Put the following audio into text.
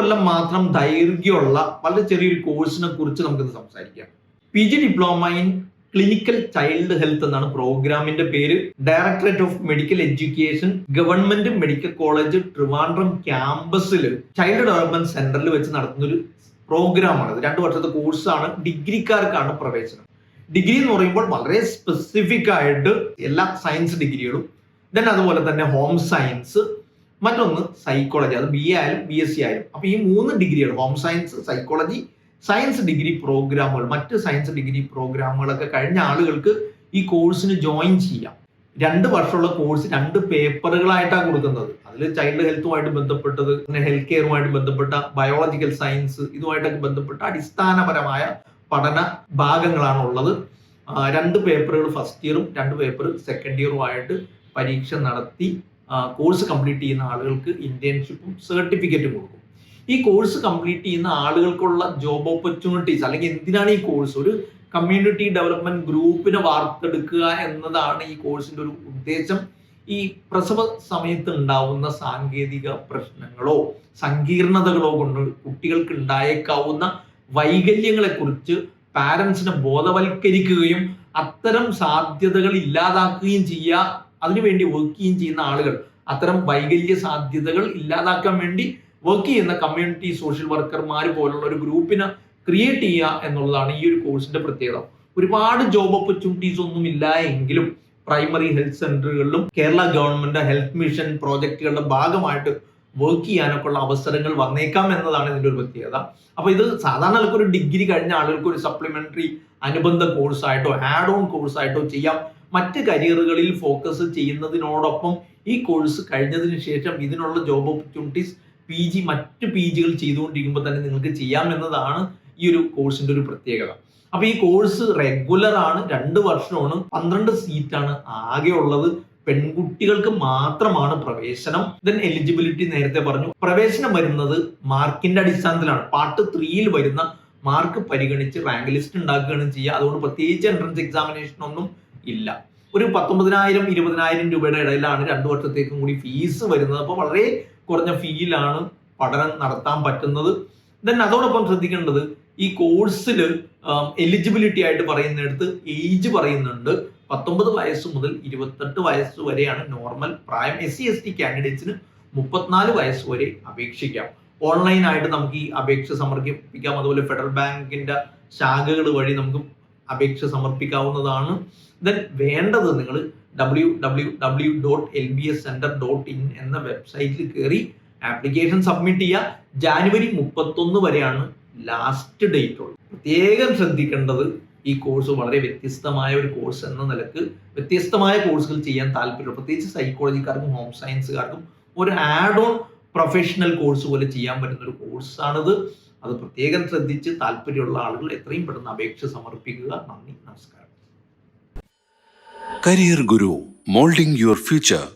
കൊല്ലം മാത്രം ദൈർഘ്യമുള്ള വളരെ ചെറിയൊരു കോഴ്സിനെ കുറിച്ച് നമുക്കിന്ന് സംസാരിക്കാം. PG diploma in clinical child health എന്നാണ് പ്രോഗ്രാമിന്റെ പേര്. Directorate of medical education government medical college Trivandrum ക്യാമ്പസിൽ ചൈൽഡ് ഡെവലപ്മെന്റ് സെന്ററിൽ വെച്ച് നടത്തുന്ന ഒരു പ്രോഗ്രാമാണ്. 2 വർഷത്തെ കോഴ്സാണ്. ഡിഗ്രിക്കാർക്കാണ് പ്രവേശനം. ഡിഗ്രി എന്ന് പറയുമ്പോൾ വളരെ സ്പെസിഫിക് ആയിട്ട് എല്ലാ സയൻസ് ഡിഗ്രികളും, അതുപോലെ തന്നെ ഹോം സയൻസ്, മറ്റൊന്ന് സൈക്കോളജി, അത് BA ആയാലും BSc ആയാലും. അപ്പൊ ഈ 3 ഡിഗ്രികൾ, home science, psychology, science degree പ്രോഗ്രാമുകൾ, മറ്റ് സയൻസ് ഡിഗ്രി പ്രോഗ്രാമുകളൊക്കെ കഴിഞ്ഞ ആളുകൾക്ക് ഈ കോഴ്സിന് ജോയിൻ ചെയ്യാം. 2 വർഷമുള്ള കോഴ്സ് 2 പേപ്പറുകളായിട്ടാണ് കൊടുക്കുന്നത്. അതിൽ ചൈൽഡ് ഹെൽത്തുമായിട്ട് ബന്ധപ്പെട്ടത്, ഹെൽത്ത് കെയറുമായിട്ട് ബന്ധപ്പെട്ട, ബയോളജിക്കൽ സയൻസ്, ഇതുമായിട്ടൊക്കെ ബന്ധപ്പെട്ട അടിസ്ഥാനപരമായ പഠന ഭാഗങ്ങളാണ് ഉള്ളത്. 2 പേപ്പറുകൾ ഫസ്റ്റ് ഇയറും 2 പേപ്പർ സെക്കൻഡ് ഇയറും ആയിട്ട് പരീക്ഷ നടത്തി കോഴ്സ് കംപ്ലീറ്റ് ചെയ്യുന്ന ആളുകൾക്ക് ഇന്റേൺഷിപ്പും സർട്ടിഫിക്കറ്റും കൊടുക്കും. ഈ കോഴ്സ് കംപ്ലീറ്റ് ചെയ്യുന്ന ആളുകൾക്കുള്ള ജോബ് ഓപ്പർച്യൂണിറ്റീസ്, അല്ലെങ്കിൽ എന്തിനാണ് ഈ കോഴ്സ്, ഒരു കമ്മ്യൂണിറ്റി ഡെവലപ്മെന്റ് ഗ്രൂപ്പിനെ വാർത്തെടുക്കുക എന്നതാണ് ഈ കോഴ്സിന്റെ ഒരു ഉദ്ദേശം. ഈ പ്രസവ സമയത്ത് ഉണ്ടാവുന്ന സാങ്കേതിക പ്രശ്നങ്ങളോ സങ്കീർണതകളോ കൊണ്ട് കുട്ടികൾക്ക് ഉണ്ടായേക്കാവുന്ന വൈകല്യങ്ങളെ കുറിച്ച് പാരന്റ്സിനെ ബോധവൽക്കരിക്കുകയും അത്തരം സാധ്യതകൾ ഇല്ലാതാക്കുകയും ചെയ്യുക, അതിനുവേണ്ടി വർക്ക് ചെയ്യുകയും ചെയ്യുന്ന ആളുകൾ, അത്തരം വൈകല്യ സാധ്യതകൾ ഇല്ലാതാക്കാൻ വേണ്ടി വർക്ക് ചെയ്യുന്ന കമ്മ്യൂണിറ്റി സോഷ്യൽ വർക്കർമാർ പോലുള്ള ഒരു ഗ്രൂപ്പിനെ ക്രിയേറ്റ് ചെയ്യുക എന്നുള്ളതാണ് ഈ ഒരു കോഴ്സിന്റെ പ്രത്യേകത. ഒരുപാട് ജോബ് ഓപ്പർച്യൂണിറ്റീസ് ഒന്നും ഇല്ല എങ്കിലും പ്രൈമറി ഹെൽത്ത് സെന്ററുകളിലും കേരള ഗവൺമെന്റ് ഹെൽത്ത് മിഷൻ പ്രോജക്റ്റുകളുടെ ഭാഗമായിട്ട് വർക്ക് ചെയ്യാനൊക്കെ ഉള്ള അവസരങ്ങൾ വന്നേക്കാം എന്നതാണ് ഇതിന്റെ ഒരു പ്രത്യേകത. അപ്പൊ ഇത് സാധാരണ ഒരു ഡിഗ്രി കഴിഞ്ഞ ആളുകൾക്ക് ഒരു സപ്ലിമെന്ററി അനുബന്ധ കോഴ്സായിട്ടോ ആഡ് ഓൺ കോഴ്സായിട്ടോ ചെയ്യാം. മറ്റ് കരിയറുകളിൽ ഫോക്കസ് ചെയ്യുന്നതിനോടൊപ്പം ഈ കോഴ്സ് കഴിഞ്ഞതിന് ശേഷം ഇതിനുള്ള ജോബ് ഓപ്പർച്യൂണിറ്റീസ് മറ്റ് PGകൾ ചെയ്തുകൊണ്ടിരിക്കുമ്പോൾ തന്നെ നിങ്ങൾക്ക് ചെയ്യാം എന്നതാണ് ഈ ഒരു കോഴ്സിന്റെ ഒരു പ്രത്യേകത. അപ്പൊ ഈ കോഴ്സ് റെഗുലർ ആണ്, 2 വർഷമാണ്, 12 സീറ്റാണ് ആകെ ഉള്ളത്. പെൺകുട്ടികൾക്ക് മാത്രമാണ് പ്രവേശനം. എലിജിബിലിറ്റി നേരത്തെ പറഞ്ഞു. പ്രവേശനം വരുന്നത് മാർക്കിന്റെ അടിസ്ഥാനത്തിലാണ്. പാർട്ട് 3 വരുന്ന മാർക്ക് പരിഗണിച്ച് റാങ്ക് ലിസ്റ്റ് ഉണ്ടാക്കുകയാണ് ചെയ്യുക. അതുകൊണ്ട് പ്രത്യേകിച്ച് എൻട്രൻസ് എക്സാമിനേഷൻ ഒന്നും ഇല്ല. ഒരു 19,000-20,000 രൂപയുടെ ഇടയിലാണ് 2 വർഷത്തേക്കും കൂടി ഫീസ് വരുന്നത്. അപ്പോൾ വളരെ കുറഞ്ഞ ഫീയിലാണ് പഠനം നടത്താൻ പറ്റുന്നത്. അതോടൊപ്പം ശ്രദ്ധിക്കേണ്ടത്, ഈ കോഴ്സിൽ എലിജിബിലിറ്റി ആയിട്ട് പറയുന്നിടത്ത് ഏജ് പറയുന്നുണ്ട്. 19 വയസ്സ് മുതൽ 28 വയസ്സ് വരെയാണ് നോർമൽ പ്രായം. SC/ST കാൻഡിഡേറ്റ്സിന് 34 വയസ്സ് വരെ അപേക്ഷിക്കാം. ഓൺലൈനായിട്ട് നമുക്ക് ഈ അപേക്ഷ സമർപ്പിക്കാം. അതുപോലെ ഫെഡറൽ ബാങ്കിന്റെ ശാഖകൾ വഴി നമുക്ക് അപേക്ഷ സമർപ്പിക്കാവുന്നതാണ്. വേണ്ടത്, നിങ്ങൾ www.lbscenter.in എന്ന വെബ്സൈറ്റിൽ കയറി ആപ്ലിക്കേഷൻ സബ്മിറ്റ് ചെയ്യുക. ജാനുവരി 31 വരെയാണ് ലാസ്റ്റ് ഡേറ്റ് ഉള്ളത്. പ്രത്യേകം ശ്രദ്ധിക്കേണ്ടത്, ഈ കോഴ്സ് വളരെ വ്യത്യസ്തമായ ഒരു കോഴ്സ് എന്ന നിലക്ക് വ്യത്യസ്തമായ കോഴ്സുകൾ ചെയ്യാൻ താല്പര്യമുള്ള, പ്രത്യേകിച്ച് സൈക്കോളജിക്കാർക്കും ഹോം സയൻസുകാർക്കും ഒരു ആഡ് ഓൺ പ്രൊഫഷണൽ കോഴ്സ് പോലെ ചെയ്യാൻ പറ്റുന്ന ഒരു കോഴ്സാണിത്. അത് പ്രത്യേകം ശ്രദ്ധിച്ച് താല്പര്യമുള്ള ആളുകൾ എത്രയും പെട്ടെന്ന് അപേക്ഷ സമർപ്പിക്കുക. നന്ദി, നമസ്കാരം. Career Guru, molding your future.